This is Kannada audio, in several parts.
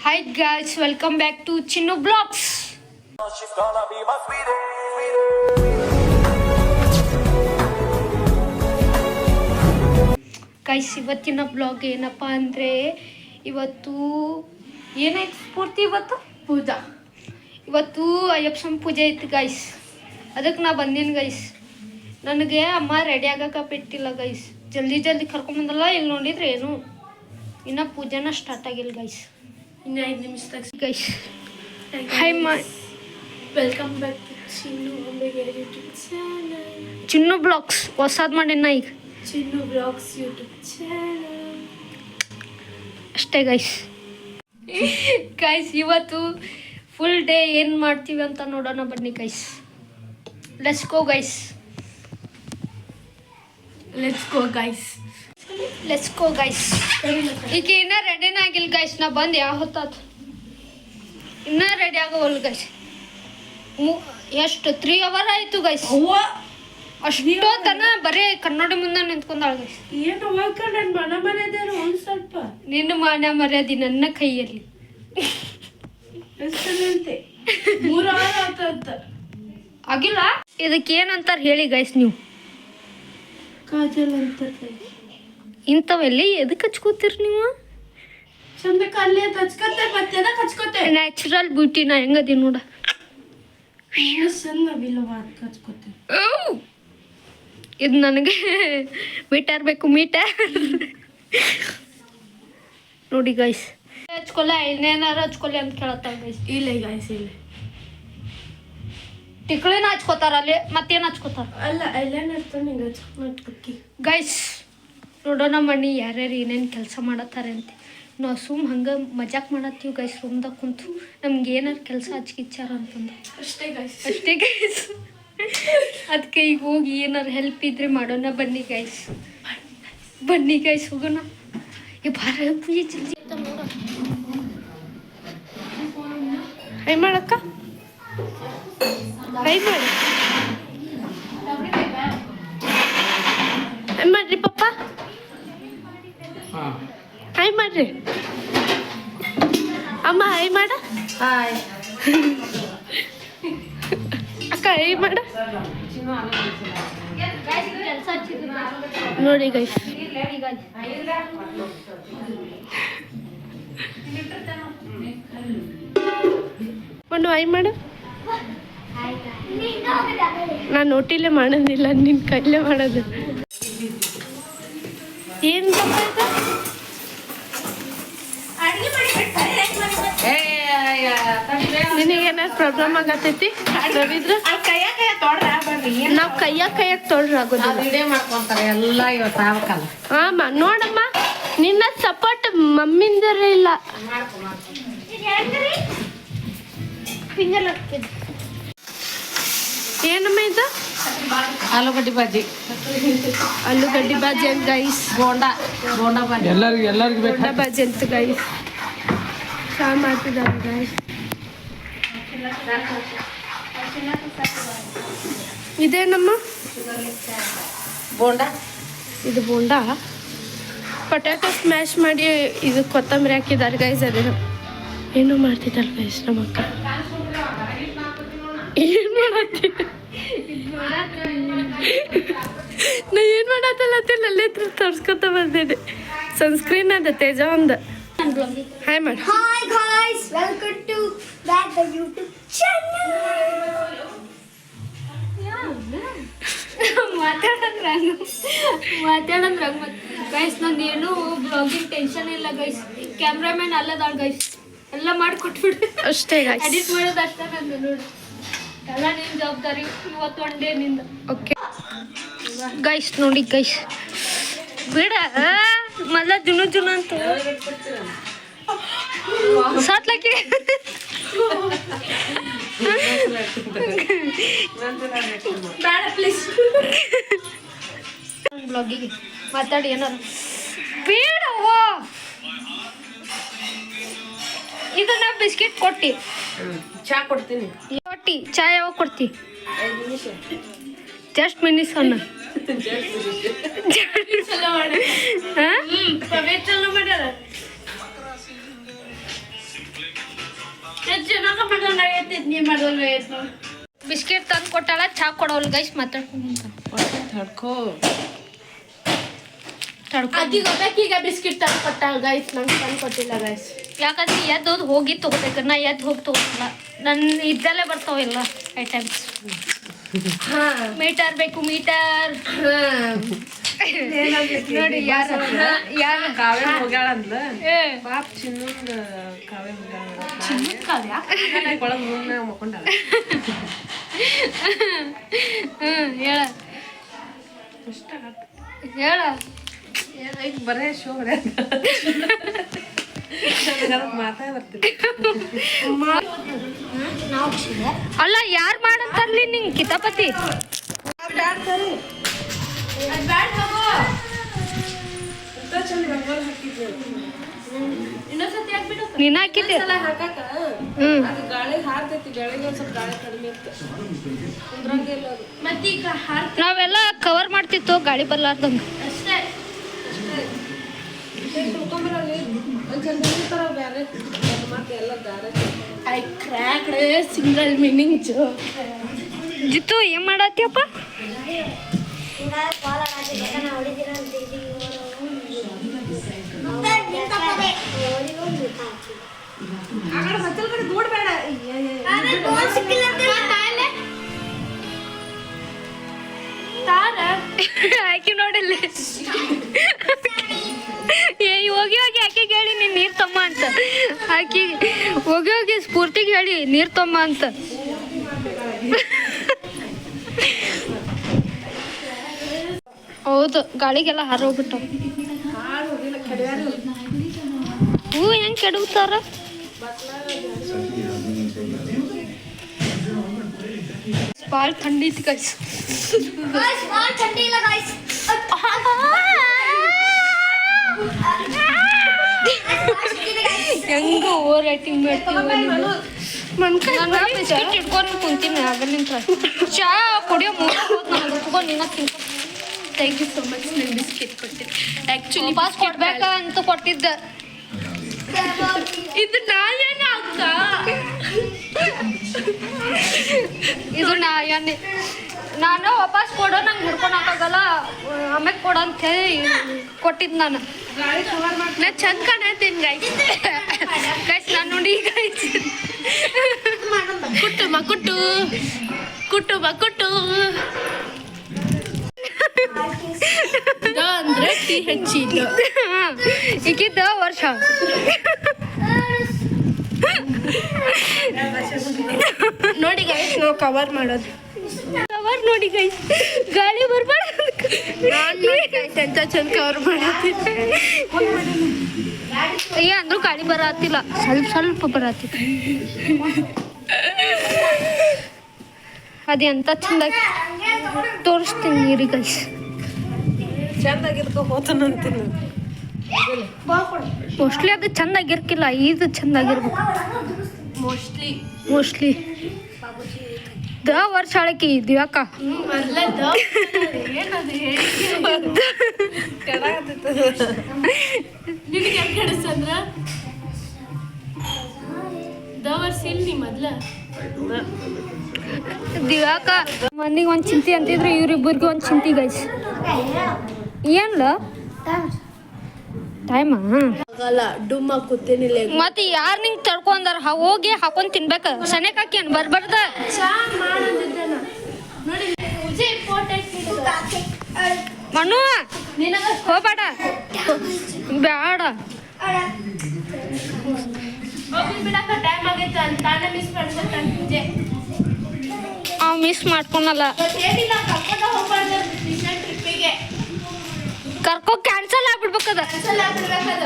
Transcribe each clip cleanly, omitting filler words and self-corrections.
Hi guys, welcome back to Chinnu Vlogs. She's gonna be my sweetie. Guys ಇವತ್ತಿನ ಬ್ಲಾಗ್ ಏನಪ್ಪ ಅಂದರೆ ಇವತ್ತು ಏನಾಯ್ತು ಸ್ಫೂರ್ತಿ ಇವತ್ತು ಅಯ್ಯಪ್ಪ ಪೂಜೆ ಐತಿ ಗೈಸ್. ಅದಕ್ಕೆ ನಾ ಬಂದೀನಿ ಗೈಸ್. ನನಗೆ ಅಮ್ಮ ರೆಡಿ ಆಗಕ್ಕೆ ಬಿಟ್ಟಿಲ್ಲ ಗೈಸ್. ಜಲ್ದಿ ಕರ್ಕೊಂಬಂದಲ್ಲ. ಈಗ ನೋಡಿದ್ರೆ ಏನು ಇನ್ನು ಪೂಜೆನ ಸ್ಟಾರ್ಟ್ ಆಗಿಲ್ಲ ಗೈಸ್. ಇನ್ನು 5 ನಿಮಿಷದಾಗ guys hi welcome back to Chinnu ಅಂಬೆಗೆ ಯೂಟ್ಯೂಬ್ ಚಾನಲ್. ಚಿನ್ನು ಬ್ಲಾಗ್ಸ್ ಹೊಸದು ಮಾಡಿನ ಈಗ ಚಿನ್ನು ಬ್ಲಾಗ್ಸ್ ಯೂಟ್ಯೂಬ್ ಚಾನಲ್ ಅಷ್ಟೇ ಗೈಸ್. ಇವತ್ತು ಫುಲ್ ಡೇ ಏನು ಮಾಡ್ತೀವಿ ಅಂತ ನೋಡೋಣ ಬನ್ನಿ ಗೈಸ್. Let's go guys. ಈಗ ಇನ್ನೂ ರೆಡಿನ ಆಗಿಲ್ಲ ಗೈಸ್. ನಾ ಬಂದು ಯಾವ ಹೊತ್ತಾತು ಇನ್ನೂ ರೆಡಿ ಆಗೋವಲ್ಲ ಗೈಸ್. ಎಷ್ಟು 3 hour ಆಯಿತು ಗೈಸ್. ಅಷ್ಟೊತ್ತನ ಬರೀ ಕನ್ನಡ ಮುಂದೆ ನಿಂತ್ಕೊಂಡಾಳ ಗೈಸ್. ಏನು ಅವಾಗ ನನ್ನ ಮನ ಮರ್ಯಾದಾರು ಒಂದು ಸ್ವಲ್ಪ ನಿನ್ನ ಮಾನ ಮರ್ಯಾದೆ ನನ್ನ ಕೈಯಲ್ಲಿ ಎಷ್ಟಂತೆ 3 hour ಆತಂತ ಆಗಿಲ್ಲ. ಇದಕ್ಕೆ ಏನಂತಾರೆ ಹೇಳಿ ಗೈಸ್ ನೀವು. ಕಾಜಲ್ ಅಂತಾರೆ. ಇಂಥವೆಲ್ಲಿ ಎದಕ್ಕೆ ಹಚ್ಕೋತೀರಿ ನೀವು? ಚಂದ ಕಲ್ಲಿ ಅಂತ ಹಚ್ಕೋತೆ ಮತ್ತೆ ಅದಕ್ಕೆ ಹಚ್ಕೋತೆ. ನ್ಯಾಚುರಲ್ ಬ್ಯೂಟಿನ ಹೆಂಗದಿ ನೋಡ. ಸಣ್ಣ ಬಿಲ್ಲವ ಹಚ್ಕೋತೆ. ಇದು ನನಗೆ ಮೀಟರ್ ಬೇಕು ಮೀಟರ್ ನೋಡಿ ಗೈಸ್. ಹಚ್ಕೊಲ್ಲ ಇನ್ನೇನಾರು ಹಚ್ಕೊಲ್ಲಿ ಅಂತ ಕೇಳತ್ತಾರ ಗೈಸ್. ಇಲ್ಲ ಗೈಸ್ ಇಲ್ಲ ಟಿಕ್ಳಿನ ಹಚ್ಕೋತಾರ ಅಲ್ಲಿ ಮತ್ತೇನು ಹಚ್ಕೋತಾರ ಅಲ್ಲ ಐಲೈನರ್ ತಂದು ಹಚ್ಕೊಟ್ಟಿ ಗೈಸ್. ನೋಡೋಣ ಮಣ್ಣಿ ಯಾರ್ಯಾರು ಏನೇನು ಕೆಲಸ ಮಾಡತ್ತಾರೆ ಅಂತ. ನಾವು ಹಂಗೆ ಮಜಾಕ್ ಮಾಡತ್ತೀವಿ ಗೈಸ್ ರೂಮ್ದಾಗ ಕುಂತು. ನಮ್ಗೆ ಏನಾರು ಕೆಲಸ ಹಚ್ಕಿಚ್ಚಾರ ಅಂತಂದು ಅಷ್ಟೇ ಗೈಸ್. ಅದಕ್ಕೆ ಈಗ ಹೋಗಿ ಏನಾರು ಹೆಲ್ಪ್ ಇದ್ರೆ ಮಾಡೋಣ ಬನ್ನಿ ಗೈಸ್. ಹೋಗೋಣ. ಈ ಬಾರ ಪೂಜೆ ಜಲ್ದಿ ಅಂತ ನೋಡ. ಹೈ ಮಾಡಕ್ಕ ಹೈ ಮಾಡಿ ಮಾಡ್ರಿ ಪಪ್ಪ. ಹಾಯ್ ಮಾಡ್ರಿ ಅಮ್ಮ. ಹಾಯ್ ಮಾಡ ಅಕ್ಕ. ಹಾಯ್ ಮಾಡ ನೋಡಿ ಗೈಸ್. ಒಂದು ಹಾಯ್ ಮಾಡು. ನಾನು ನೋಟಿಲ್ಲೇ ಮಾಡೋದಿಲ್ಲ, ನಿನ್ನ ಕೈಲೇ ಮಾಡೋದು. ಏನು ನಿನಗೇನಾದ್ರು ಪ್ರಾಬ್ಲಮ್ ಆಗತೈತಿ ರವಿದ್ರ? ನಾವು ಕೈಯಾಗ ತೊಳ್ರಿ ಆಗೋದಿಲ್ಲ. ಹಾಂ ನೋಡಮ್ಮ, ನಿನ್ನ ಸಪೋರ್ಟ್ ಮಮ್ಮಿಂದರ ಇಲ್ಲ. ಏನಮ್ಮ ಇದು? ಆಲೂಗಡ್ಡಿ ಬಾಜಿ ಅಂತ ಗೈಸ್. ಬೋಂಡಾ ಬಾಜಿ ಎಲ್ಲರಿಗೂ ಬೋಂಡಾ ಬಾಜಿ ಅಂತ ಗೈಸ್. ಚಾ ಮಾಡ್ತಿದ್ದಾರೆ ಗೈಸ್. ಇದೇನಮ್ಮ? ಬೋಂಡಾ. ಇದು ಬೋಂಡಾ. ಪೊಟ್ಯಾಟೊ ಸ್ಮ್ಯಾಶ್ ಮಾಡಿ ಇದು ಕೊತ್ತಂಬರಿ ಹಾಕಿದ್ದಾರೆ ಗೈಸ್. ಅದೇನು ಏನೋ ಮಾಡ್ತಿದ್ದಾರೆ ಗೈಸ್ ನಮ್ಮ ಅಕ್ಕ. ಏನು ಮಾಡತ್ತಿ? ನಾ ಏನು ಮಾಡತ್ತಲ್ಲ ಅಲ್ಲೇ ತೋರ್ಸ್ಕೊತ ಬಂದಿದ್ದೆ. ಸನ್ಸ್ಕ್ರೀನ್ ಅದ ತೇಜ ಒಂದು. ಹಾಯ್ ಮಾಡಿ. Hi guys, welcome to back the YouTube channel. ಮಾತಾಡಂದ್ರ ಗೈಸ್. ನಂದು ಏನು ಬ್ಲಾಗಿಂಗ್ ಟೆನ್ಷನ್ ಇಲ್ಲ ಗೈಸ್. ಕ್ಯಾಮ್ರಾಮನ್ ಅಲ್ಲದಾಳ ಗೈಸ್. ಎಲ್ಲ ಮಾಡಿಕೊಟ್ಬಿಡು ಅಷ್ಟೇ ಗೈಸ್. ಎಡಿಟ್ ಮಾಡೋದು ಅಷ್ಟೇ ನಂದು ನೋಡಿ. ಎಲ್ಲ ನಿನ್ನ ಜವಾಬ್ದಾರಿ. ಇವತ್ತು ಒನ್ ಡೇ ನಿಂದ. ಓಕೆ ಗೈಸ್ ನೋಡಿ ಗೈಸ್. ಬೇಡ ಮಲ್ಲ ಜುನು ಅಂತ ಸಾತ್ಲಕ್ಕೆ ಬೇಡ ಪ್ಲೀಸ್. ಬ್ಲಾಗಿಗೆ ಮಾತಾಡಿ ಏನಾರು. ಬೇಡ ಇದನ್ನ ಬಿಸ್ಕಿಟ್ ಕೊಟ್ಟಿ ಚಾ ಕೊಡ್ತೀನಿ. ಕೊಟ್ಟಿ ಚಾ ಯಾವಾಗ ಕೊಡ್ತಿ? 5 ನಿಮಿಷ ಜಸ್ಟ್ ಮಿನಿಸ್ ಅನ್ನ. ಬಿಸ್ಕೆಟ್ ತಂದು ಕೊಟ್ಟಾಳ ಚಾ ಕೊಡೋಲ್ ಗೈಸ್ ಮಾತಾಡ್ಕೊಂತ ತಡ್ಕೋ ಈಗ ಬಿಸ್ಕಿಟ್ ತಂದು ಕೊಟ್ಟಾಳ ಗೈಸ್ ನಂಗೆ ತಂದು ಕೊಟ್ಟಿಲ್ಲ ಗೈಸ್ ಯಾಕಂದ್ರೆ ಎದ್ದು ಹೋಗಿ ತಗೋಬೇಕು ನಾ ಎದ್ದು ಹೋಗಿ ತಗೋಲ್ಲ ನನ್ನ ಇದ್ದಲ್ಲೇ ಬರ್ತಾವೆಲ್ಲ ಐಟಮ್ಸ್ ಮೀಟರ್ ಬೇಕು ಮೀಟರ್ ನೋಡಿ ಯಾರು ಕಾವ್ಯ ಹೋಗ್ಯಾಳ ಅಂದ್ಲ ಪಾಪ ಚಿನ್ನೊಂದು ಕಾವ್ಯ ಒಳಗೆ ಮುಂದೆ ಮಕ್ಕೊಂಡಾಳ ಹೇಳ ಇಷ್ಟ ಹೇಳ ಈಗ ಬರೇ ಶೋ ಬರೇ ಮಾತಾ ಬರ್ತೀನಿ ಅಲ್ಲ ಯಾರು ಮಾಡಂತಾರ್ಲಿ ನಿಂಗೆ ಕಿತಾಪತಿ ನೀನ ಹಾಕಿದ್ದೆ ಗಾಳಿ ಹಾರ್ತೈತಿ ಗಾಳಿಗೆ ಒಂದ್ ಸ್ವಲ್ಪ ಗಾಳಿ ಕಡಿಮೆ ಇತ್ತು ಮತ್ತೀಗ ನಾವೆಲ್ಲ ಕವರ್ ಮಾಡ್ತಿತ್ತು ಗಾಳಿ ಬರ್ಲಾರ್ದಂಗ ಅಷ್ಟೇ ಬೇರೆ ಮತ್ತೆ ಎಲ್ಲ ದಾರ ಐ ಕ್ರ್ಯಾಕ್ಡ್ ಸಿಂಗಲ್ ಮೀನಿಂಗ್ ಜೋ ಜಿತ್ತು ಏನ್ ಮಾಡತ್ತೀಯಪ್ಪ ಆಕಿ ನೋಡಿಲ್ಲ ಹೋಗಿ ಹೋಗಿ ಆಕೆಗೆ ಹೇಳಿ ನೀನು ನೀರು ತಮ್ಮ ಅಂತ ಆಕಿ ಹೋಗಿ ಹೋಗಿ ಸ್ಫೂರ್ತಿಗೆ ಹೇಳಿ ನೀರು ತಮ್ಮ ಅಂತ ಹೌದು ಗಾಳಿಗೆಲ್ಲ ಹಾರೋಗ್ಬಿಟ್ಟು ಹೂ ಹೆಂಗ್ ಕೆಡಗ್ತಾರ ಭಾಳ ಥಂಡಿ ಐತಿ ಗೈಸ್ ಹೆಂಗ ಓವರ್ ರೈಟಿಂಗ್ ಮಾಡ್ತೀವಿ ಬಿಸ್ಕಿಟ್ ಇಟ್ಕೊಂಡು ಕುಂತೀನಿ ಆಗಲಿಂತ್ರ ಚಾ ಕುಡಿಯೋ ಮುಗಿಸ್ಕೊಂಡು ನೀನ ತಿನ್ಕೊ ಥ್ಯಾಂಕ್ ಯು ಸೊ ಮಚ್ ನಾನು ಬಿಸ್ಕಿಟ್ ಕೊಟ್ಟಿದ್ದೆ ಆ್ಯಕ್ಚುಲಿ ಪಾಸ್ ಕೊಡ್ಬೇಕ ಅಂತ ಕೊಟ್ಟಿದ್ದ ಇದು ನಾಯೇನ ಅಕ್ಕ ಇದು ನಾನು ವಾಪಸ್ ಕೊಡೋ ನಂಗೆ ಹಿಡ್ಕೊಳಕ್ಕಾಗಲ್ಲ ಆಮೇಲೆ ಕೊಡು ಅಂತ ಹೇಳಿ ಕೊಟ್ಟಿದ್ದು ನಾನು ನಾ ಚಂದ ಕಾಣತ್ತೀನಿ ಗೈಸ್ ನಾನು ನೋಡಿ ಗೈಸ್ ಕುಟ್ಟು ಮಕ್ಕುಟ್ಟು ಕುಟ್ಟು ಮಕ್ಕುಟ್ಟು ಅಂದ್ರೆ ಟಿ ಹೆಚ್ಚಿದ್ದು ಈಗಿದ್ದ ವರ್ಷ ನೋಡಿ ಗೈಸ್ ನಾವು ಕವರ್ ಮಾಡೋದು ಕವರ್ ನೋಡಿ ಗೈಸ್ ಗಾಳಿ ಬರ್ಬಾರ್ದು ನಾನು ನೋಡಿ ಗೈಸ್ ಎಂತ ಚಂದ ಕವರ್ ಮಾಡತ್ತೀನಿ ಅಯ್ಯ ಅಂದ್ರೂ ಗಾಳಿ ಬರತ್ತಿಲ್ಲ ಸ್ವಲ್ಪ ಬರತ್ತಿಲ್ಲ ಅದು ಎಂತ ಚಂದಾಗಿ ತೋರಿಸ್ತೀನಿ ನೀರಿ ಗೈಸ್ ಚಂದಾಗಿರ್ಕೊ ಹೋತನಂತೀನಿ ಮೋಸ್ಟ್ಲಿ ಅದು ಚಂದಾಗಿರ್ಕಿಲ್ಲ ಇದು ಚಂದಾಗಿರ್ಬೇಕು ಮೋಸ್ಟ್ಲಿ ದ ವರ್ಷ ಆಳಕಿ ದಿವ್ಯಾಕ ನಿನಗೆ ಹೆಂಗೆ ಕಡಿಸಂದ್ರ ವರ್ಷ ಇಲ್ಲಿ ಮೊದ್ಲ ದಿವ್ಯಾಕ ಮಂದಿಗೆ ಒಂದು ಚಿಂತೆ ಅಂತಿದ್ರು ಇವ್ರಿಬ್ಬರಿಗೆ ಒಂದು ಚಿಂತೆ ಗೈಸ್ ಏನ್ಲ ಟೈಮಾ ಆಗಲ್ಲ ಡುಮ್ಮ ಕೂತೇನಿಲ್ಲ ಮತ್ತೆ ಯಾರು ನಿಂಗೆ ತಡ್ಕೊಂಡಾರ ಹೋಗಿ ಹಾಕೊಂಡು ತಿನ್ಬೇಕು ಸನೇಕ್ ಹಾಕೇನು ಬರ್ಬಾರ್ದ ಚಾ ಮಾಡಿದ್ದೆ ನೋಡಿ ವಿಜಯ್ ಫೋಟೋ ಮಣ್ಣು ಹೋಗ್ಬೇಡ ಬೇಡ ಹೋಗಿ ಬಿಡಕ್ಕ ಟೈಮ್ ಆಗೈತೆ ಅಂತ ತಾನೇ ಮಿಸ್ ಮಾಡ್ಕೊತಾನೆ ವಿಜಯ್ ಅವ್ ಮಿಸ್ ಮಾಡ್ಕೊಳಲ್ಲ ಏನಿಲ್ಲ ಕರ್ಕೊಂಡು ಹೋಗ್ಬಾರ್ದು ರೀಸೆಂಟ್ ಟ್ರಿಪ್ಪಿಗೆ ಕರ್ಕೊ ಕ್ಯಾನ್ಸಲ್ ಆಗ್ಬಿಡ್ಬೇಕದ ಕ್ಯಾನ್ಸಲ್ ಆಗ್ಬಿಡ್ಬೇಕದ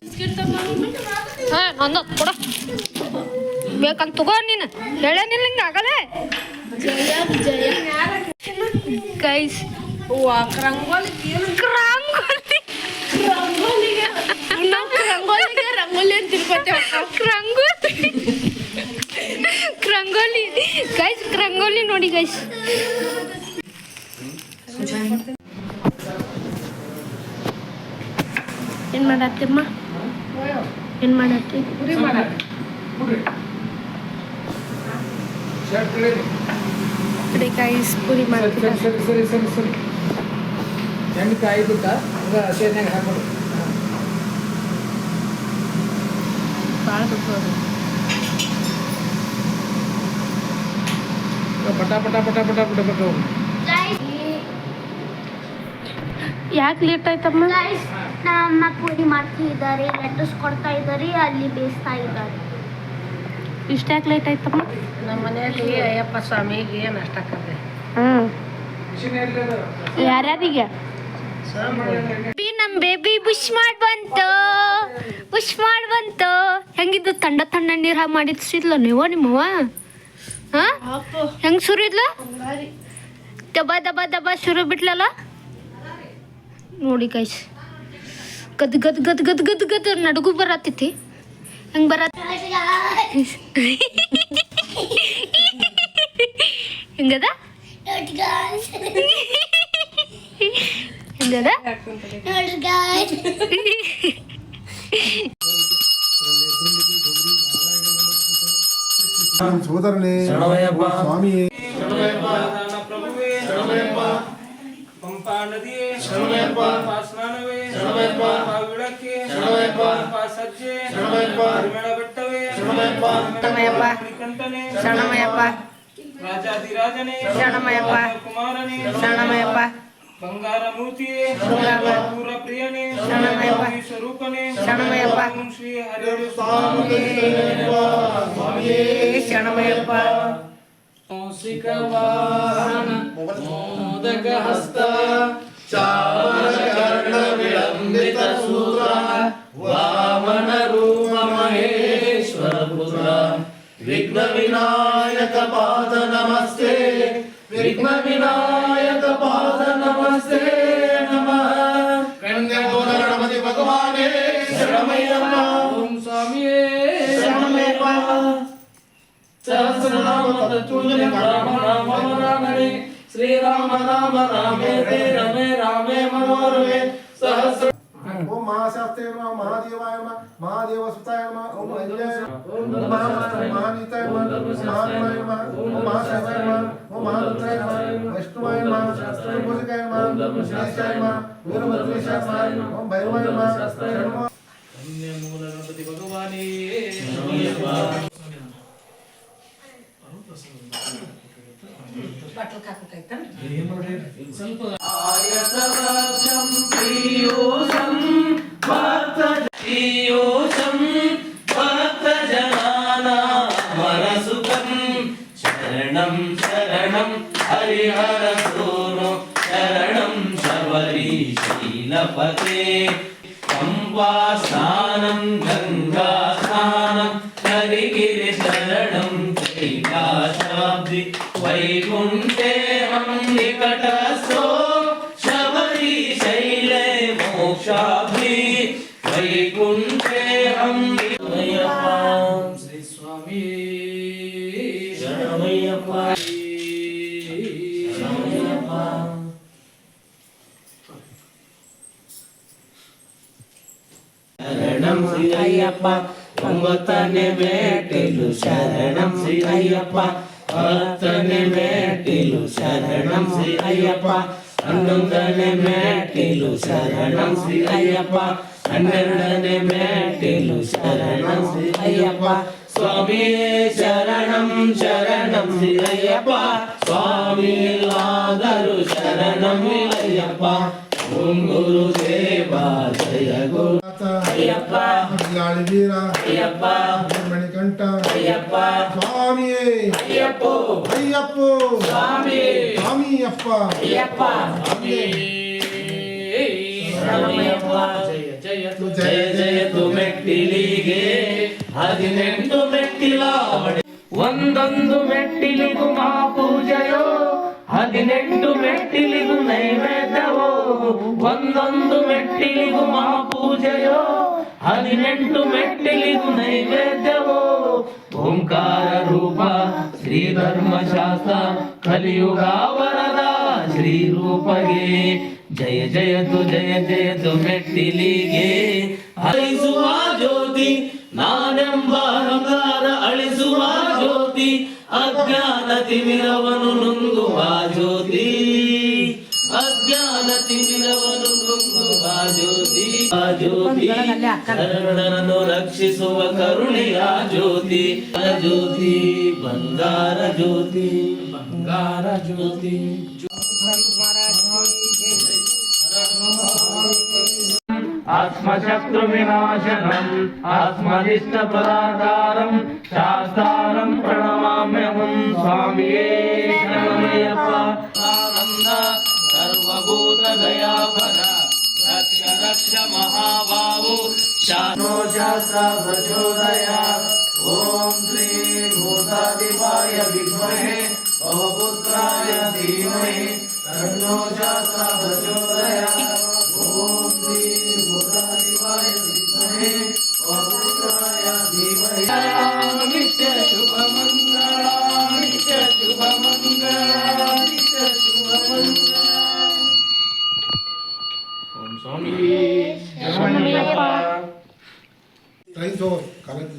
ಬಿಸ್ಕಿಟ್ ತಗೊಂಡು ನಂದು ಕೊಡ ಬೇಕಂತ ತಗೋ ನೀನು ಹೇಳೇನಿಲ್ಲ ಹಿಂಗೆ ಆಗಲೇ ಜಯ ಜಯ ಗೈಸ್ ರಂಗೋಲಿ ರಂಗೋಲಿಗೆ ನಾವು ರಂಗೋಲಿ ಅಂತ ತಿಳ್ಕೊತೇವೆ ರಂಗೋಲಿ ಗೈಸ್ ರಂಗೋಲಿ ನೋಡಿ ಗೈಸ್ ಏನು ಮಾಡತ್ತಮ್ಮ ಏನು ಮಾಡತ್ತಿ ಕಡೆ ಗೈಸ್ ಪುರಿ ಮಾಡ್ತಿದ್ದಾರೆ. ಸರಿ ಹೆಣ್ಣು ಕಾಯಿ ಬಿಟ್ಟ ಹಸಿಯಾಗ ಹಾಕ್ಬಿಡು. ಭಾಳ ದೊಡ್ಡ ಪಟ ಪಟ ಪಟ ಪಟ ಪಟ ಪಟ ಹೋಗು. ಯಾಕೆ ಲೇಟ್ ಆಯ್ತಮ್ಮ? ಗೈಸ್ ನಮ್ಮ ಪೂರಿ ಮಾಡ್ತಿದ್ದಾರೆ, ಲೆಟರ್ಸ್ ಕೊಡ್ತಾ ಇದ್ದಾರೆ, ಅಲ್ಲಿ ಬೇಯಿಸ್ತಾ ಇದ್ದಾರೆ. ಇಷ್ಟ್ಯಾಕೆ ಲೇಟ್ ಆಯ್ತಮ್ಮ? ನಮ್ಮ ಮನೆಯಲ್ಲಿ ಅಯ್ಯಪ್ಪ ಸ್ವಾಮಿಗೆ ನಾಷ್ಟ ಕರ್ದೆ. ಯಾರ್ಯಾರಿಗೆ? ನಮ್ಮ ಬೇಬಿ ಬುಷ್ ಮಾಡಿ ಬಂತು. ಹೆಂಗಿದ್ದು ತಂಡ ನೀರು ಹಾಕಿ ಮಾಡಿಸಿದ್ಲ ನೀವ ನಿಮ್ಮವ್ವ? ಹಾ ಹೆಂಗ್ ಸುರಿದ್ಲ? ದಬ ದಬ ದಬ ಸುರು ಬಿಟ್ಲಲ್ಲ ನೋಡಿ ಗೈಸ್. ಗದ್ ಗದ್ ಗದ್ ಗದ್ ಗದ್ ಗದ್ ನಡುಗು ಬರತ್ತೈತಿ. ಹೆಂಗ್ ಬರತ್ತ ಹೆಂಗದ ಹೆಂಗದ ಸೋದರನೇ ಸ್ವಾಮಿ ಪಂಪಾ ನದಿಯೇ ಸ್ನಾನವೇ ವಿಳಕ್ಕೆ ಸಜ್ಜೆ ಪರಿಮಳ ಬೆಟ್ಟವೇ ಕಂಠನೆ ರಾಜಾದಿರಾಜನೇ ಕುಮಾರನೇ ಬಂಗಾರ ಮೂರ್ತಿಯೇ ಪೂರ ಪ್ರಿಯನೇ ಸ್ವರೂಪನೇ ಓಂ ಶ್ರೀ ಹರಿ ಶರಣಮಯ್ಯಪ್ಪ. ಮೌಸಿಕ ವಾಹನ ಮೋದಕ ಹಸ್ತ ಚಾಮರಕರ್ಣ ವಿಳಂಬಿತ ಸೂತ್ರ ವಾಮನ ರೂಪ ಮಹೇಶ್ವರ ಪುತ್ರ ವಿಘ್ನ ವಿನಾಯಕ ಪಾದ ನಮಸ್ತೆ ವಿಘ್ನ ವಿನಾಯಕ ಪಾದ ನಮಸ್ತೆ ನಮಃ. ಗಣಪತಿ ಭಗವಾನೇ ಶರಣಮಯ್ಯಪ್ಪ. ಓಂ ಸ್ವಾಮಿಯೇ ಶರಣಮಯ್ಯಪ್ಪ. ಸಹಸ್ರನಾಮ ತತ್ಪುರುಷ ರಾಮ ರಾಮ ರಾಮನೇ ಶ್ರೀರಾಮ ರಾಮ ರಾಮೇ ರಮೇ ರಾಮೇ ಮನೋರಮೇ ಸಹಸ್ರ. ಓಂ ಮಹಾಶಾಸ್ತ್ರೇ ನಮಃ, ಮಹಾದೇವಾಯ ನಮಃ, ಮಹಾದೇವ ಸುತಾಯ ನಮಃ, ಓಂ ಅಯ್ಯಾಯ ಓಂ ಮಹಾನೀತಾಯ ನಮಃ, ಮಹಾದೇವಾಯ ನಮಃ, ಓಂ ಮಹಾಶಾಸ್ತ್ರಾಯ ನಮಃ, ಓಂ ಮಹಾರುದ್ರಾಯ ನಮಃ, ವೈಷ್ಣವಾಯ ನಮಃ, ಚತುರ್ಭುಜಕಾಯ ನಮಃ, ಶ್ರೀಶಾಯ ನಮಃ, ವೀರಭದ್ರೇಶಾಯ ನಮಃ, ಓಂ ಭೈರವಾಯ ನಮಃ. ಮೂಲ ಗಣಪತಿ ಭಗವಾನೇ ಶರಣಂ ಶರಣಂ ಹರಿಹರ ಸೋನು ಶರಣಂ ಶಬರಿ ಶೀಲಪತೆ ಪಂಪಾ ಸ್ನಾನಂ ಗಂಗಾ ಸ್ನಾನಂ ಹರಿಗಿರಿ ಶರಣಂ ಕೈಲಾಸಾಬ್ಧಿ ವೈಕುಂಠೇಹಂ ನಿಕಟಸ್ಥೋ ಶಬರಿ ಶೈಲೇ ಮೋಕ್ಷಾಬ್ಧಿ ವೈಕುಂಠೇಹಂ ಶ್ರೀ ಸ್ವಾಮಿ ಶರಣಮಯ್ಯಪ್ಪ. ಶರಣಂ ಶ್ರೀ ಅಯ್ಯಪ್ಪ. 9ನೇ ಮೆಟ್ಟಿಲು ಶರಣಂ ಶ್ರೀ ಅಯ್ಯಪ್ಪ. 10ನೇ ಮೆಟ್ಟಿಲು ಶರಣಂ ಶ್ರೀ ಅಯ್ಯಪ್ಪ. 11ನೇ ಮೆಟ್ಟಿಲು ಶರಣಂ ಶ್ರೀ ಅಯ್ಯಪ್ಪ. 12ನೇ ಮೆಟ್ಟಿಲು ಶರಣಂ ಶ್ರೀ ಅಯ್ಯಪ್ಪ. ಸ್ವಾಮಿಯೇ ಶರಣಂ ಶರಣಂ ಶ್ರೀ ಅಯ್ಯಪ್ಪ. ಸ್ವಾಮಿಲಾದರು ಶರಣಂ ಅಯ್ಯಪ್ಪ. ಓಂ ಗುರುದೇವ ಜಯ ಗುರು ಅಯ್ಯಪ್ಪ. ಗಾಳಿವೀರ ಅಯ್ಯಪ್ಪ. ಮಣಿಕಂಠ ಅಯ್ಯಪ್ಪ. ಸ್ವಾಮಿಯೇ ಅಯ್ಯಪ್ಪೋ ಅಯ್ಯಪ್ಪೋ ಸ್ವಾಮಿ ಸ್ವಾಮಿಯಪ್ಪ ಅಯ್ಯಪ್ಪ ಸ್ವಾಮಿ ಶರಣಮಯ್ಯಪ್ಪ. ಜಯ ಜಯತು ಜಯ ಜಯತು ಮೆಟ್ಟಿಲಿಗೆ 18 ಮೆಟ್ಟಿಲಾವಣೆ. ಒಂದೊಂದು ಮೆಟ್ಟಿಲಿಗೂ ಮಹಾಪೂಜೆಯೋ 18 ಮೆಟ್ಟಿಲಿಗೂ ನೈವೇದ್ಯವೋ. ಒಂದೊಂದು ಮೆಟ್ಟಿಲಿಗೂ ಮಹಾಪೂಜೆಯೋ 18 ಮೆಟ್ಟಿಲಿಗೂ ನೈವೇದ್ಯವೋ. ಓಂಕಾರ ರೂಪ ಶ್ರೀ ಧರ್ಮಶಾಸ್ತ್ರ ಕಲಿಯುಗ ವರದ ಶ್ರೀ ರೂಪಗೆ ಜಯ ಜಯತು ಮೆಟ್ಟಿಲಿಗೆ. ಅಳಿಸುವ ಜ್ಯೋತಿ ನಾನೆಂಬ ಅಹಂಕಾರ ಅಳಿಸುವ ಜ್ಯೋತಿ ಜ್ಯೋತಿ ಅಜ್ಞಾನ ತಿಮಿರವನು ನುಂಗುವ ಜ್ಯೋತಿ ಅಜ್ಞಾನ ತಿಮಿರವನು ನುಂಗುವ ಜ್ಯೋತಿ ಆ ಜ್ಯೋತಿ ಶರಣರನ್ನು ರಕ್ಷಿಸುವ ಕರುಣೆಯ ಜ್ಯೋತಿ ಆ ಜ್ಯೋತಿ ಬಂಗಾರ ಜ್ಯೋತಿ ಬಂಗಾರ ಜ್ಯೋತಿ ಆತ್ಮಶತ್ರು ವಿನಾಶನಂ ಆತ್ಮನಿಷ್ಠಪರಾಧಾರಂ ಶಾಸ್ತಾರಂ ಪ್ರಣಮಾಮ್ಯಹಂ ಸ್ವಾಮಿಯೇ ಶರಣಮಯ್ಯಪ್ಪ ಆನಂದ ಸರ್ವಭೂತ ದಯಾಪರ ರಕ್ಷ ರಕ್ಷ ಮಹಾಬಾಹು ಶಾನೋ ಶಾಸ್ತ್ರ ಪ್ರಚೋದಯ ಓಂ ಶ್ರೀ ಭೂತಾಧಿಪಾಯ ವಿದ್ಮಹೇ ಭವಪುತ್ರಾಯ ಧೀಮಹಿ ತನ್ನೋ ಶಾಸ್ತ್ರ ಪ್ರಚೋದಯ ಓಂ ಶ್ರೀ ಭೂತಾಧಿಪಾಯ ವಿದ್ಮಹೇ ಭವಪುತ್ರಾಯ ಧೀಮಹಿ ನಿತ್ಯ ಶುಭ ಮಂಗಳ ನಿತ್ಯ ಶುಭ ಮಂಗಳ ನಿತ್ಯ ಶುಭ ಮಂಗಳ ಓಂ ಸ್ವಾಮಿ ರೈಸೋ ಕಾಲೇಜ್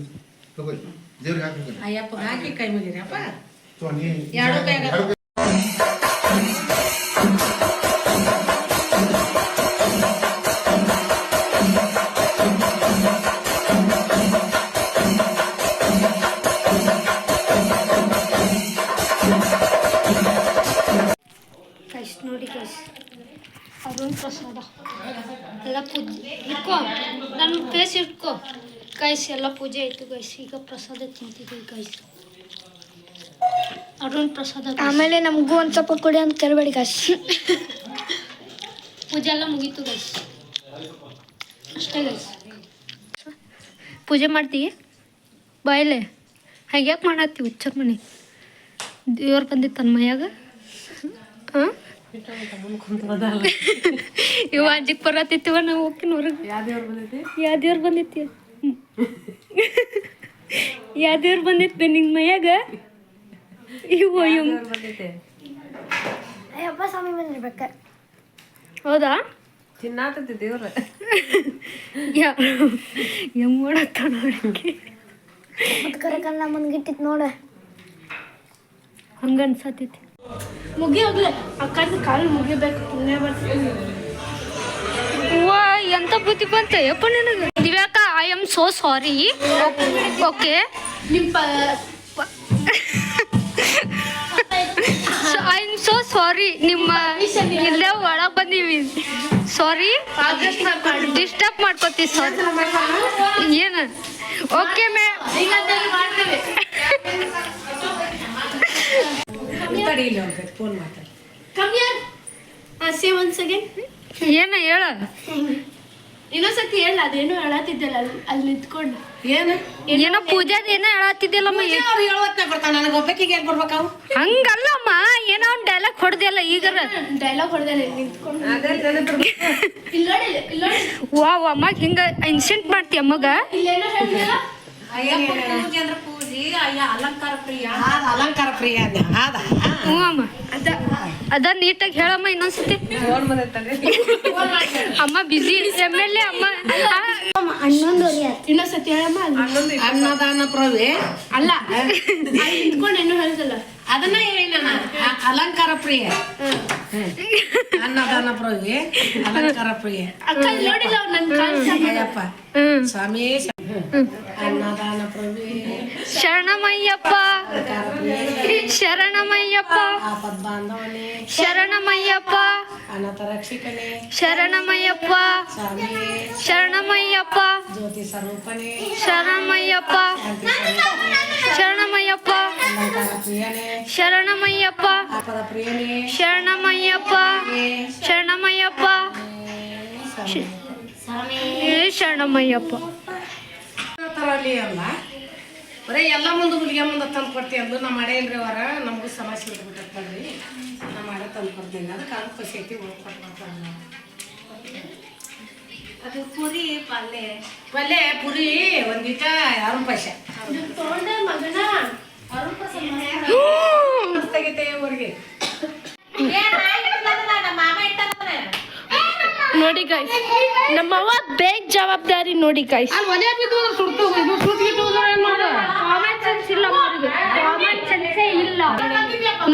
ತಗೋ ದೇವ್ರಿಗೆ ಹಾಕ್ಬೇಕು ಅಯ್ಯಪ್ಪ ಹಾಕಿ ಕೈ ಮುಗಿರಪ್ಪ ಸೊ ನೀ ಎರಡು ಕೈಯಾಗ ಗೈಸ್ ನೋಡಿ ಗೈಸ್ ಅರುಣ್ ಪ್ರಸಾದ ಎಲ್ಲ ಪೂಜೆ ಇಟ್ಕೋ ನನ್ನ ಫೇಸ್ ಇಟ್ಕೋ ಗೈಸ್ ಎಲ್ಲ ಪೂಜೆ ಆಯಿತು ಗೈಸ್ ಈಗ ಪ್ರಸಾದ ತಿಂತಿದ್ದೀವಿ ಗೈಸ್ ಅರುಣ್ ಪ್ರಸಾದ guys. ಆಮೇಲೆ ನಮಗೂ ಒಂದು ಸ್ವಲ್ಪ ಕೊಡಿ ಅಂತ ಕೇಳಬೇಡಿ ಕಾಶ್ ಪೂಜೆ ಎಲ್ಲ ಮುಗೀತು ಗೈಸ್ ಅಷ್ಟೇ ಗೈಸ್ ಪೂಜೆ ಮಾಡ್ತೀವಿ ಬಾಯಲೆ ಹಾಗ್ಯಾಕೆ ಮಾಡತ್ತೀವಿ ಹುಚ್ಚರ್ ಮನೆ ದೇವ್ರು ಬಂದಿತ್ತು ತನ್ನ ಮೈಯಾಗ ಹಾಂ ಇವ ಅಜ್ಜಿಗೆ ಬರತ್ತಿತ್ತಿವ ನಾವು ಹೋಗ್ತೀನಿ ಹೊರಗೆ ಯಾವ ದೇವ್ರು ಬಂದಿತ್ತು ಯಾವ ದೇವ್ರು ಬಂದಿತ್ತು ನಿಂಗೆ ಮೈಯಾಗ ಇವ ಅಯ್ಯಪ್ಪ ಸ್ವಾಮಿ ಬಂದಿರ್ಬೇಕ ಹೌದಾ ತಿನ್ನಾತತಿ ದೇವ್ರ ಹೆಂಗ್ ಮಾಡತ್ತ ನೋಡಕ್ಕೆ ಮತ್ತೆ ಕರೆಕಲ್ಲ ಮುಂದ್ಗಿಟ್ಟಿತ್ತು ನೋಡ ಹಂಗ ಅನ್ಸತೈತಿ ಮುಗಿ ಹೋಗ್ಲೆ ಅಕ್ಕನ ಕಾಲು ಮುಗಿಬೇಕು ಪುಣ್ಯ ಬರ್ತೀನಿ ಹೂವ ಎಂತ ಬುದ್ಧಿ ಬಂತ ಯಪ್ಪ ನನಗೆ ದಿವ್ಯಾಕ I am so sorry okay ನಿಮ್ಮ ಐ ಆಮ್ ಸೋ ಸಾರಿ ನಿಮ್ಮ ಇಲ್ಲೇ ಒಳಗೆ ಬಂದೀವಿ ಸಾರಿ ಡಿಸ್ಟರ್ಬ್ ಮಾಡ್ಕೋತೀವಿ ಸಾರಿ ಏನು ಓಕೆ ಮೇ ತಡಿ ಇಲ್ಲ ಒಂದು ಫೋನ್ ಮಾತಾಡಿ ಕಮ್ ಯಾರ್ ಸೇ ಒನ್ ಸೆಕೆಂಡ್ ಏನು ಹೇಳ ಇನ್ನೊಂದ್ಸತಿ ಹೇಳ ಅದೇನು ಹೇಳತ್ತಿದ್ದಲ್ಲ ಅಲ್ಲಿ ನಿಂತ್ಕೊಂಡು ಏನು ಏನೋ ಪೂಜಾದ ಏನೋ ಹೇಳತ್ತಿದ್ದಿಲ್ಲಮ್ಮ ಅವ್ರು ಹೇಳುವತ್ತ ಬರ್ತಾನ ನನಗೆ ಒಬ್ಬಕಿಗೆ ಯಾಕೆ ಬರ್ಬೇಕಾವು ಹಂಗಲ್ಲಮ್ಮ ಏನೋ ಒಂದು ಡೈಲಾಗ್ ಹೊಡೆದಿಲ್ಲ ಈಗರ ಡೈಲಾಗ್ ಹೊಡೆದ ನಿಂತ್ಕೊಂಡು ಅದೇ ಇಲ್ಲ ನೋಡಿ ಇಲ್ಲ ನೋಡಿ ವಾವ್ ಅಮ್ಮಗೆ ಹಿಂಗೆ ಇನ್ಸೆಂಟ್ ಮಾಡ್ತಿ ಅಮ್ಮಗ ಇಲ್ಲೇನೋ ಹೇಳ್ತಿಲ್ಲ ಪೂಜೆ ಅಂದ್ರೆ ಪೂಜೆ ಅಯ್ಯ ಅಲಂಕಾರ ಪ್ರಿಯ ಅಲಂಕಾರ ಪ್ರಿಯ ಅದ ಹ್ಞೂ ಅಮ್ಮ ಅದ ನೀಟಾಗಿ ಹೇಳಮ್ಮ ಇನ್ನೊಂದ್ಸತಿ ಫೋನ್ ಬಂದೈತಲ್ರಿ ಅಮ್ಮ ಬಿಸಿ ಎಮ್ ಎಲ್ ಎ ಅಮ್ಮ ಹನ್ನೊಂದು ಇನ್ನೊಂದ್ಸತಿ ಹೇಳಮ್ಮ ಅಲ್ಲಿ ಅನ್ನದಾನ ಪ್ರವೇ ಅಲ್ಲ ಅಲ್ಲಿ ನಿಂತ್ಕೊಂಡು ಏನೋ ಹೇಳ್ತಲ್ಲ ಅದನ್ನ ಹೇಳಿಲ್ಲ ನಾನು ಅಲಂಕಾರ ಪ್ರಿಯ ಅನ್ನದಾನ ಪ್ರವೇ ಅಲಂಕಾರ ಪ್ರಿಯ ಅಕ್ಕ ಇಲ್ಲಿ ನೋಡಿಲ್ಲ ಅವ್ರು ನನ್ನ ಕಾಲು ಅಯ್ಯಪ್ಪ ಸ್ವಾಮಿ ಅನ್ನದಾನ ಪ್ರವೇ ಶರಣಮಯ್ಯಪ್ಪ ಶರಣಮಯ್ಯಪ್ಪ ಆಪದ್ ಬಾಂಧವನೇ ಶರಣಮಯ್ಯಪ್ಪ ಅನಾಥ ರಕ್ಷಕನೇ ಶರಣಮಯ್ಯಪ್ಪ ಸ್ವಾಮಿ ಶರಣಮಯ್ಯಪ್ಪ ಜ್ಯೋತಿ ಸ್ವರೂಪನೇ ಶರಣಮಯ್ಯಪ್ಪ ಶರಣಮಯ್ಯಪ್ಪ ಅಲಂಕಾರ ಪ್ರಿಯನೇ ಶರಣಮಯ್ಯಪ್ಪ ಆಪದ ಪ್ರಿಯನೇ ಶರಣಮಯ್ಯಪ್ಪ ಶರಣಮಯ್ಯಪ್ಪ ಶರಣಮಯ್ಯಪ್ಪ ತರಲ್ಲಿ ಅಲ್ಲ ಬರೀ ಎಲ್ಲ ಮುಂದೆ ಹುಡುಗಿಯ ಮುಂದೆ ತಂದು ಕೊಡ್ತೀವಿ ಅಂದು ನಮ್ಮ ಮಳೆ ಇಲ್ರಿ ಅವರ ನಮಗೂ ಸಮಸ್ಯೆ ಬಿಟ್ಬಿಟ್ಟಿರ್ತಾರ್ರಿ ನಮ್ಮ ಮಳೆ ತಂದು ಕೊಡ್ತೀನಿ ಅದಕ್ಕೆ ಅದು ಖುಷಿ ಐತಿ ಹೋಗ್ಕೊಟ್ಟು ಅದು ಪುರಿ ಪಲ್ಯ ಪುರಿ ಒಂದಿಟ ಅರುಣ್ ಪಾಶ ತೊಗೊಂಡೆ ಮಗನ ಮಸ್ತಾಗೈತೆ ಊರಿಗೆ ನೋಡಿ ಗಾಯ್ಸ್ ನಮ್ಮವ್ವ ಬೇಗ ಜವಾಬ್ದಾರಿ ನೋಡಿ ಗಾಯ್ಸ್ ಕಾಮನ್ ಸೆನ್ಸ್ ಇಲ್ಲ ಅವ್ರಿಗೆ. ಕಾಮನ್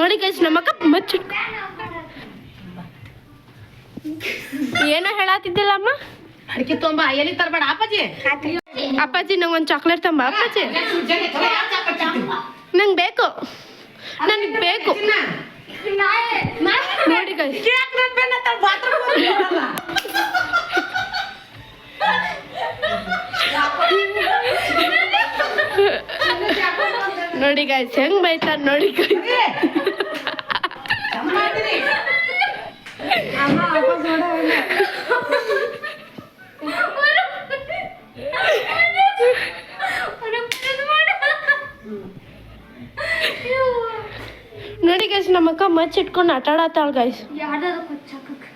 ನೋಡಿ ಗೈಸ್ ನಮ್ಮಕ್ಕ ಮಚ್ಚಿಟ್ ಏನೋ ಹೇಳತ್ತಿದ್ದಿಲ್ಲ ಅಮ್ಮ ಅಡಿಕೆ ತೊಂಬ ಎಲ್ಲಿ ತರಬೇಡ ಅಪ್ಪಾಜಿ ಅಪ್ಪಾಜಿ ನಂಗೊಂದು ಚಾಕ್ಲೇಟ್ ತಂಬ ಅಪ್ಪಾಜಿ ನಂಗೆ ಬೇಕು ನನಗೆ ಬೇಕು ನೋಡಿ ಗೈಸ್ ನೋಡಿ ಗೈಸ್ ಹೆಂಗ್ ಬೈತಾರ ನೋಡಿ ಗೈಸ್ ನೋಡಿ ಗೈಸ್ ನಮ್ಮಕ್ಕ ಮಚ್ಚ ಇಟ್ಕೊಂಡು ಆಟ ಆಡತ್ತಾಳ ಗೈಸ್ ಯಾವ್ದಾದ್ರು ಕೊಚ್ಚಾಕಕ್ಕೆ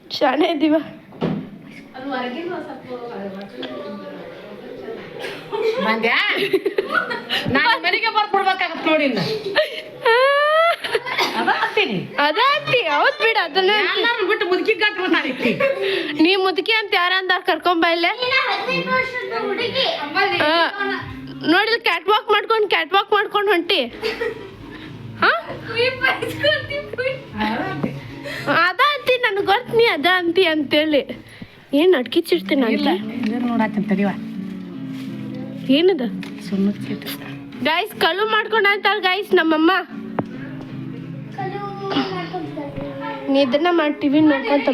ಶಾಣೆ ಇದೀವ ಬಂದ್ಯಾ ನಾನು ಮನೆಗೆ ಬರ್ಕೊಡ್ಬೇಕಾಗತ್ತೆ ನೋಡಿ ಅದ ಅಂತಿ ಹೌದ್ ಬಿಡ ಅದನ್ನ ಎಲ್ಲಾರು ಬಿಟ್ಟು ಮುದುಕಿ ಗಂಟು ಮಾತಾಡಿರ್ತಿ ನೀ ಮುದುಕಿ ಅಂತ ಯಾರಂದಾರ ಕರ್ಕೊಂಡ್ ಬೈಲೆ ನೋಡಿ ಕ್ಯಾಟ್ ವಾಕ್ ಮಾಡ್ಕೊಂಡು ಹೊಂಟಿ ಹಾ ಅದ ಅಂತಿ ನನಗೆ ಗೊತ್ತು ನೀ ಅದ ಅಂತಿ ಅಂತೇಳಿ ಏನು ಅಡ್ಕಿಚಿಡ್ತೀನಿ ಅಂತ ನೋಡಾತೀನಿ ತಡಿವಾ ಏನದ ಸುಮ್ಮನೆ ಚೀಟ ಗೈಸ್ ಕಳು ಮಾಡ್ಕೊಂಡ ಅಂತಾಳ ಗೈಸ್ ನಮ್ಮಮ್ಮ ನೀ ಇದನ್ನ ಮಾಡಿ ಟಿವಿ ನೋಡ್ಕೊಂತ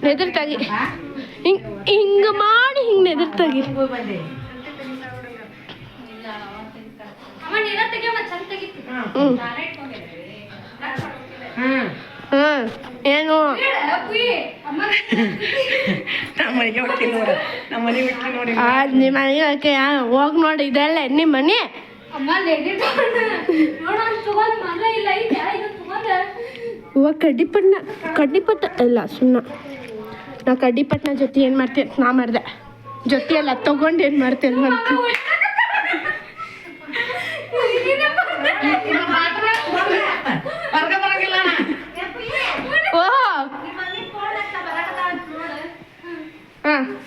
ನೆದರ್ ತೆಗಿ ಹಿಂಗ ಮಾಡಿ ಹಿಂಗ್ ನೆದರ್ ತೆಗಿ ಏನು ನಮ್ಮನೆಗೆ ಹೊಟ್ಟಿ ನೋಡ ನಮ್ಮನೆ ಹೊಟ್ಟಿ ನೋಡಿ ನಿಮ್ಮ ಮನೆ ಓಕೆ ಹೋಗಿ ನೋಡಿ ಇದೆಲ್ಲ ನಿಮ್ಮ ಮನೆ ಇವಾಗ ಕಡ್ಡಿಪಟ್ಟ ಇಲ್ಲ ಸುಮ್ಮನೆ ನಾ ಕಡ್ಡಿಪಟ್ಟಣ ಜೊತೆ ಏನು ಮಾಡ್ತೀನಿ ನಾ ಮಾಡಿದೆ ಜೊತೆ ಎಲ್ಲ ತಗೊಂಡು ಏನು ಮಾಡ್ತೇನೆ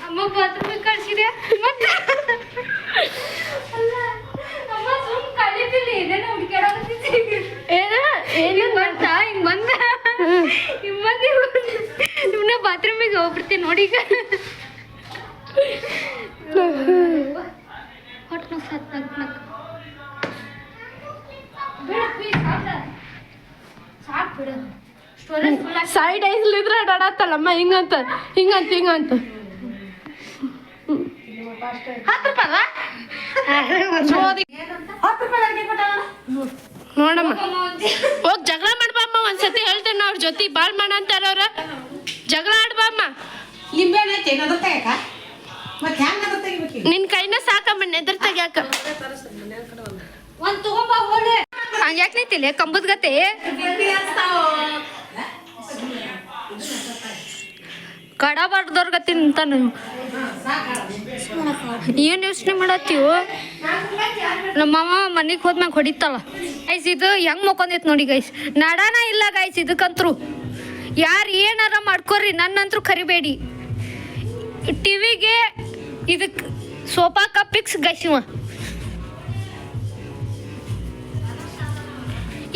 ಅಮ್ಮ ಬಾತ್ರೂಮ್ ಕಳ್ಸಿದ್ಯಾ ಕಲಿತಿಲ್ಲ ಏನೇನು ಹುಡುಕಾಡೋದು ಬಂತ ಹಿಂಗ್ ಬಂದ ನಿಮ್ಮನ್ನ ಬಾತ್ರೂಮಿಗೆ ಹೋಗ್ಬಿಡ್ತೀನಿ ನೋಡಿ ಈಗ ಹೊಟ್ಟು ಸಾಕು ಬಿಡು ಸ್ಟೋರೇಜ್ ಫುಲ್ ಸೈಡ್ ಐಸ್ಲಿದ್ರೆ ಅಡಾಡತ್ತಲ್ಲಮ್ಮ ಹಿಂಗಂತ ನೋಡಮ್ಮ ಹೋಗಿ ಜಗಳ ಮಾಡ್ಬಮ್ಮ ಒಂದ್ಸತಿ ಹೇಳ್ತೇನೆ ಅವ್ರ ಜೊತೆ ಬಾಳ್ ಮಾಡ ಅಂತಾರ ಅವ್ರ ಜಗಳ ಆಡ್ಬಮ್ಮ ನಿನ್ ಕೈನ ಸಾಕಮ್ಮ ನೆದರ್ ತೆಗ್ಯಾಕ ಒಂದ್ ತಗೊಂಬ ಹೋಳೆ ಹಂಗ್ಯಾಕ್ ನಿಂತಿಲ್ಲ ಕಂಬದ ಗತೆ ಕಡ ಬಾರ್ದವ್ರ ಗತಿ ನಿಂತಾನ ಏನ್ ಯೋಚನೆ ಮಾಡತ್ತೀವು ನಮ್ಮ ಮಾಮ ಮನೆಗೆ ಹೋದ್ಮ್ಯಾಗ ಹೊಡಿತಾಳ ಗೈಸ್ ಇದು ಹೆಂಗ್ ಮಕ್ಕೊಂದೈತ್ ನೋಡಿ ಗೈಸ್ ನಡಾನ ಇಲ್ಲ ಗೈಸ್ ಇದಕ್ಕಂತ್ರು ಯಾರು ಏನಾರ ಮಾಡ್ಕೋರಿ ನನ್ನಂತ್ರು ಕರಿಬೇಡಿ ಟಿವಿಗೆ ಇದಕ್ಕೆ ಸೋಫಾ ಕಪ್ಪಿಕ್ಸ್ ಗೈಸ್ ಇವ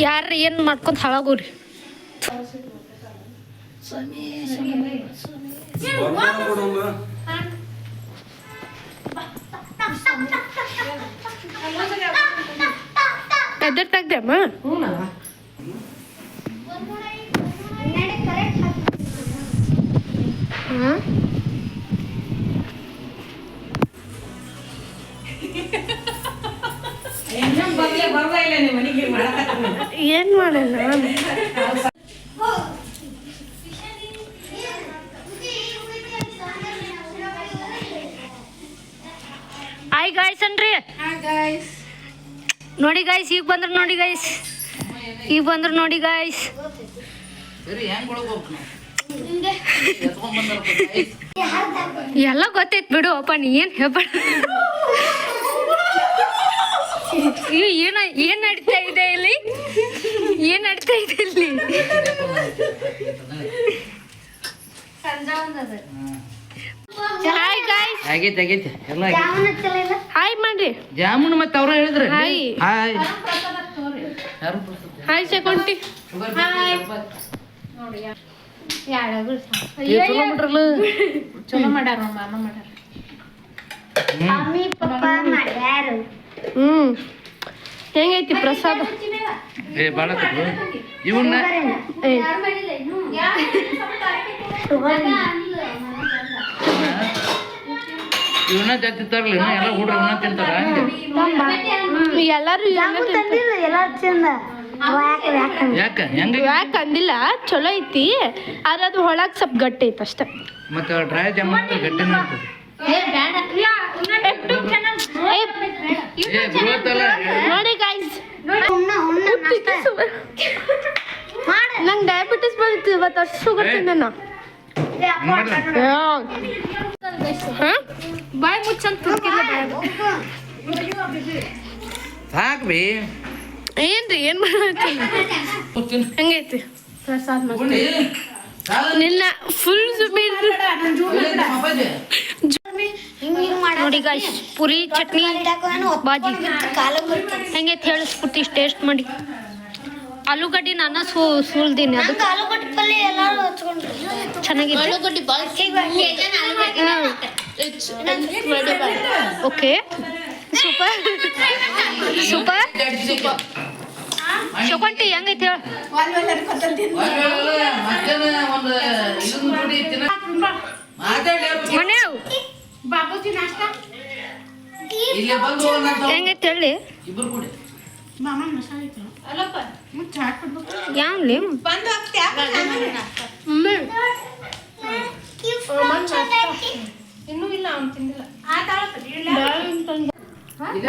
ಯಾರು ಏನು ಮಾಡ್ಕೊಂತ ಹಾಳಾಗೋರಿ ಎದರ್ ತೆಗ್ದಮ್ಮ ಏನ್ ಮಾಡೋಣ ಹಾಯ್ ಗಾಯ್ಸ್ ಅನ್ರಿ ನೋಡಿ ಗಾಯ್ಸ್ ಈಗ ಬಂದ್ರು ನೋಡಿ ಗಾಯ್ಸ್ ಎಲ್ಲ ಗೊತ್ತೈತ್ ಬಿಡು ಅಪ್ಪ ನೀ ಏನ್ ಹೇಳ್ಬೇಡ ಏನ್ ನಡೀತಾ ಇದೆ ಇಲ್ಲಿ ಹಾಯ್ ಗಾಯ್ಸ್ ಆಗೈತೆ ಎಲ್ಲ ಹಾಯ್ ಮಾಡ್ರಿ ಜಾಮೂನ್ ಮತ್ತೆ ಅವ್ರು ಹೇಳಿದ್ರು ಹಾಯ್ ಹಾಯ್ ಹಾಯ್ ಶಕೊಂಟಿ. ಚಲೋ ಮಾಡ್ಯಾರ ಮಾಮ ಮಾಡ್ಯಾರ. ಮಮ್ಮಿ ಪಪ್ಪ ಮಾಡ್ಯಾರು. ಹೆಂಗೈತಿ ಪ್ರಸಾದ? ಏ ಬಾಳ ಇವನ್ನ ಇವನ್ನ ಜಾಸ್ತಿ ತರಲಿ ಎಲ್ಲ ಹುಡುಗ ಇವನ್ನ ತಿಂತಾರ ಎಲ್ಲಾರು ಎಲ್ಲ ಚಂದ. ಯಾಕ ಹೆಂಗ ಯಾಕೆ ಅಂದಿಲ್ಲ, ಚಲೋ ಐತಿ. ಆದ್ರೆ ಅದು ಒಳಗೆ ಸ್ವಲ್ಪ ಗಟ್ಟಿ ಐತೆ ಅಷ್ಟೇ. ಮತ್ತೆ ಡ್ರೈ ಜಾಮೂನ್ ಗಟ್ಟಿ ಮಾಡ್ತದೆ. ಏ ಗ್ರೋತ್ ಅಲ್ಲ ನೋಡಿ ಗಾಯ್ಸ್, ಮಾಡು. ನಂಗೆ ಡಯಾಬಿಟಿಸ್ ಬಂದಿತ್ತು ಇವತ್ತು, ಅಷ್ಟು ಶುಗರ್ ತಿಂದೆ ನಾ. ಬಾಯ್ ಮುಚ್ಚಂತ ಸಾಕ್ ಬಿ ಏನ್ರಿ ಏನ್ ಮಾಡತ್ತೀನಿ? ಹೆಂಗೈತಿ ಪ್ರಸಾದ? ನಿನ್ನ ಫುಲ್ ನೋಡಿ ಗಾಯ್ಸ್, ಪುರಿ ಚಟ್ನಿ ಬಾಜಿ ಹೆಂಗೈತಿ ಹೇಳಿಸ್ಬಿಟ್ಟು ಟೇಸ್ಟ್ ಮಾಡಿ. ಆಲೂಗಡ್ಡಿ ನಾನು ಸುಲ್ದೀನಿ, ಅದು ಚೆನ್ನಾಗಿದೆ. Okay, super super. ಶಕೊಂಟಿ ಹೆಂಗೈತಿ ಹೇಳ? ಮನ್ಯಾವ್ ಹೆಂಗೈತಿ ಹೇಳಿ? ಯಾವ್ಲಿ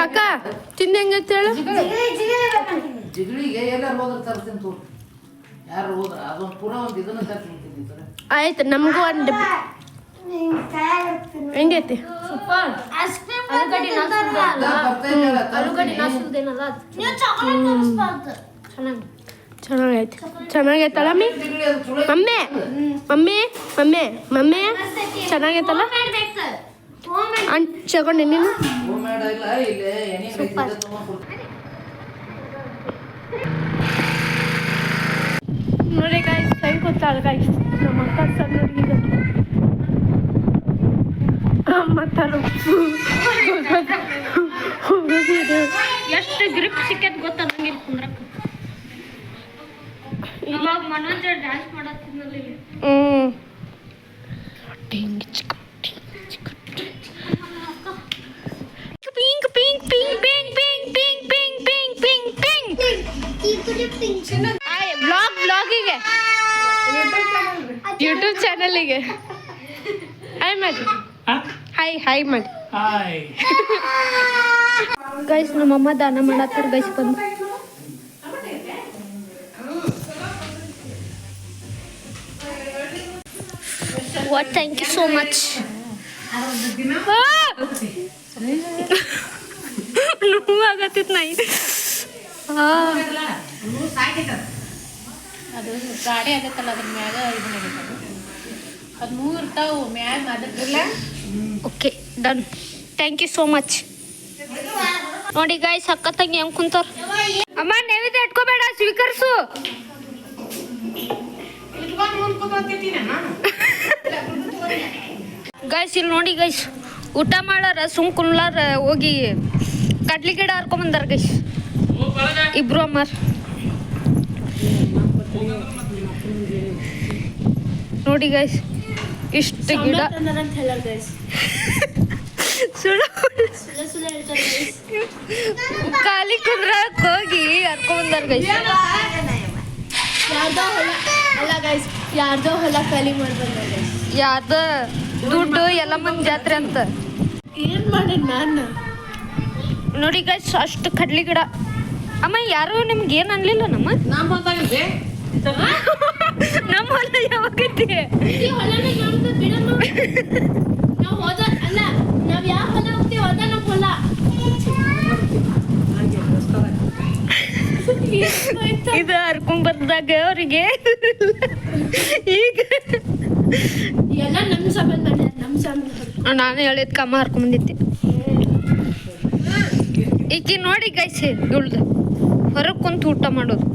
ಅಕ್ಕ ತಿಂದ ಹೆಂಗೈತಿ ಹೇಳು? ಜಿಗಳಿಗೆ ಎಲ್ಲಾರು ಹೋದ್ರೆ ತರ್ತೀನಿ ತೋರು. ಯಾರು ಹೋದ್ರ ಅದೊಂದು ಪೂರ ಒಂದು ಇದನ್ನ ತರ್ತೀನಿ. ಆಯ್ತು, ನಮಗೂ ಒಂದು ಹೆಂಗೈತಿ? ಚೆನ್ನಾಗೈತಿ, ಚೆನ್ನಾಗೈತಲ್ಲ mummy? Mummy mummy mummy mummy ಚೆನ್ನಾಗೈತಲ್ಲ? ಚಗೊಂಡೆ ನೀನು? ನೋಡಿ ಗಾಯ್ಸ್, ಹೆಂಗೆ ಗೊತ್ತಾಗ ಗಾಯ್ಸ್, ನಮ್ಮ ಅಕ್ಕ ಸಣ್ಣ ಹುಡುಗಿಗೆ ಎಷ್ಟು ಗ್ರಿಪ್ ಸಿಕ್ಕತ್ ಗೊತ್ತ ನಂಗೆ ಇಲ್ಲಿ ಕುಂದ್ರಕ್ಕ. ಇವಾಗ ಮನೋಜ್ ಡ್ಯಾನ್ಸ್ ಮಾಡತ್ತಿದ್ನಲ್ಲಿ ಇಲ್ಲಿ. Pink pink pink pink pink pink pink pink pink pink. ಬ್ಲಾಗಿಗೆ ಯೂಟ್ಯೂಬ್ ಚಾನಲಿಗೆ ಹಾಯ್ ಮಾಡಿ. ಹಾಯ್ ಹಾಯ್ ಮಾಡಿ ಗೈಸ್. ನಮ್ಮಮ್ಮ ದಾನ ಮಾಡತ್ತಾರ ಗೈಸ್ ಬಂದು. What, thank you so much. ನೋವಾಗತ್ತಿತ್ತು ನಾಯಿ. ಅದು ಗಾಡಿ ಆಗತ್ತಲ್ಲ, ಅದ್ರ ಮ್ಯಾಗ ಅದು ಮೂರು ಇರ್ತಾವು ಮ್ಯಾಗ ಅದಕ್ಕಿಲ್ಲ. Okay done, thank you so much. ನೋಡಿ ಗಾಯ್ಸ್, ಅಕ್ಕ ತಂಗಿ ಹೆಂಗ್ ಕುಂತಾರ. ಅಮ್ಮ ನೈವೇದ್ಯ ಇಟ್ಕೋಬೇಡ, ಸ್ವೀಕರಿಸು. ಗೈಸ್ ಇಲ್ಲಿ ನೋಡಿ ಗೈಸ್, ಊಟ ಮಾಡಾರ ಸುಮ್ ಕುನ್ಲಾರ ಹೋಗಿ ಕಡ್ಲಿ ಗಿಡ ಹರ್ಕೊಂಬಂದಾರ ಗೈಸ್ ಇಬ್ರು ಅಮ್ಮಾರ. ನೋಡಿ ಗೈಸ್, ಇಷ್ಟು ಗಿಡ ಖಾಲಿ ಕುಂದ್ರಕ್ ಹೋಗಿ ಹರ್ಕೊಂಬಂದಾರ ಗೈಸ್. ಯಾರ್ದೋ ಹೊಲ ಖಾಲಿ ಮಾಡ್ಬಂದ, ಯಾರ್ದ ದುಡ್ಡು ಎಲ್ಲ ಮಂದಿ ಜಾತ್ರೆ ಅಂತ. ಏನ್ ಮಾಡಿ ನಾನು ನೋಡಿ ಗೈಸ್, ಅಷ್ಟು ಕಡ್ಲಿ ಗಿಡ. ಅಮ್ಮ ಯಾರು ನಿಮ್ಗೆ ಏನ್ ಅನ್ಲಿಲ್ಲ? ನಮ್ಮ ನಮ್ಮ ಹೊಲ ಯಾವಾಗೈತಿ? ನಾವ್ ಯಾವ ಹೊಲ ಹೋಗ್ತೀವಿ ಅದ ನಮ್ಮ ಹೊಲ. ಇದು ಹರ್ಕೊಂಡ್ ಬರ್ದಾಗ ಅವ್ರಿಗೆ ಈಗ ಎಲ್ಲ ನಮ್ಮ ಸಂಬಂಧ, ನಮ್ಮ ಸಂಬಂಧ. ನಾನು ಹೇಳಿದ ಕಮ್ಮ ಹರ್ಕೊಂಡ್ ಬಂದಿದ್ದೆ. ಈಕಿ ನೋಡಿ ಗೈಸ್ ಇವಳ್ದು ಹೊರಗೆ ಕುಂತು ಊಟ ಮಾಡೋದು